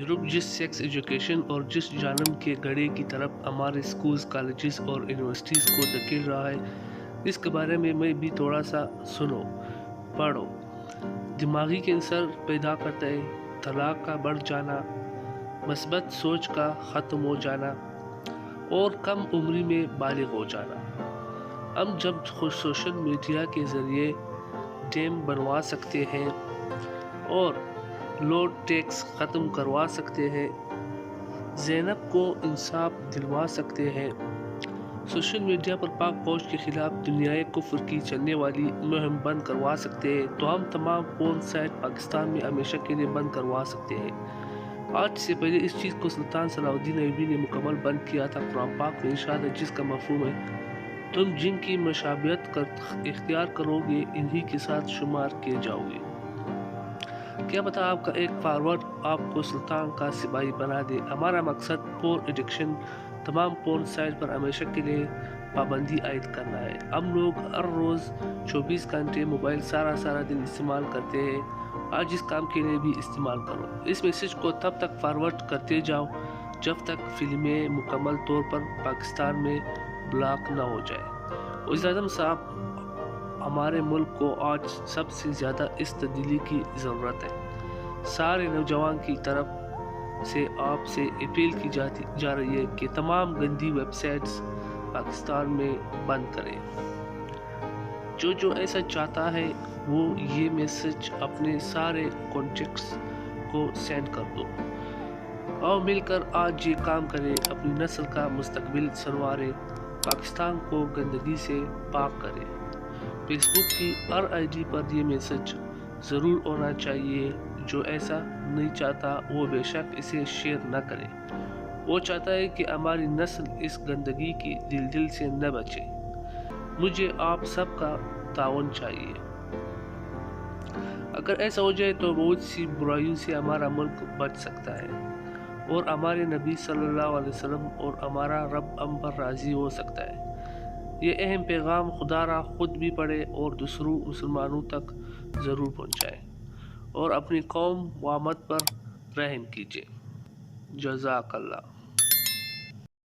Europe جس sex education اور جس جانب کے گڑھے کی طرف ہمارے سکولز، کالجز اور یونیورسٹیز کو دھکیل رہا ہے، اس کے بارے میں بھی تھوڑا سا سنو، پڑھو۔ دماغی کینسر پیدا کرتا ہے، طلاق کا بڑھ جانا، مثبت سوچ کا ختم ہو جانا اور کم عمری میں بالغ ہو جانا۔ ہم جب سوشل میڈیا کے ذریعے ڈیم بنوا سکتے ہیں اور لوڈ ٹیکس ختم کروا سکتے ہیں، زینب کو انصاف دلوا سکتے ہیں، سوشل میڈیا پر پاک فوج کے خلاف دنیائے کفر کی چلنے والی مہم بند کروا سکتے ہیں، تو ہم تمام پورن سائٹ پاکستان میں ہمیشہ کے لیے بند کروا سکتے ہیں۔ آج سے پہلے اس چیز کو سلطان صلاح الدین ایوبی نے مکمل بند کیا تھا۔ قرآن پاک میں ارشاد ہے، جس کا مفہوم ہے تم جن کی مشابہت اختیار کرو گے انہی کے ساتھ شمار کیے جاؤ گے۔ کیا پتہ آپ کا ایک فارورڈ آپ کو سلطان کا سپاہی بنا دے۔ ہمارا مقصد پور ایڈکشن، تمام پورن سائٹ پر ہمیشہ کے لیے پابندی عائد کرنا ہے۔ ہم لوگ ہر روز 24 گھنٹے موبائل سارا دن استعمال کرتے ہیں، آج اس کام کے لیے بھی استعمال کرو۔ اس میسج کو تب تک فارورڈ کرتے جاؤ جب تک فلمیں مکمل طور پر پاکستان میں بلاک نہ ہو جائے۔ وزیر اعظم صاحب، ہمارے ملک کو آج سب سے زیادہ اس تبدیلی کی ضرورت ہے۔ سارے نوجوان کی طرف سے آپ سے اپیل کی جا رہی ہے کہ تمام گندی ویب سائٹس پاکستان میں بند کریں۔ جو ایسا چاہتا ہے وہ یہ میسج اپنے سارے کانٹیکٹس کو سینڈ کر دو۔ آؤ مل کر آج یہ کام کریں، اپنی نسل کا مستقبل سنواریں، پاکستان کو گندگی سے پاک کریں۔ فیس بک کی ہر ID پر یہ میسج ضرور ہونا چاہیے۔ جو ایسا نہیں چاہتا وہ بے شک اسے شیئر نہ کرے۔ وہ چاہتا ہے کہ ہماری نسل اس گندگی کی دل سے نہ بچے۔ مجھے آپ سب کا تعاون چاہیے۔ اگر ایسا ہو جائے تو بہت سی برائیوں سے ہمارا ملک بچ سکتا ہے اور ہمارے نبی صلی اللہ علیہ وسلم اور ہمارا رب ہم پر راضی ہو سکتا ہے۔ یہ اہم پیغام خدا را خود بھی پڑھے اور دوسروں مسلمانوں تک ضرور پہنچائے اور اپنی قوم و امت پر رحم کیجیے۔ جزاک اللہ۔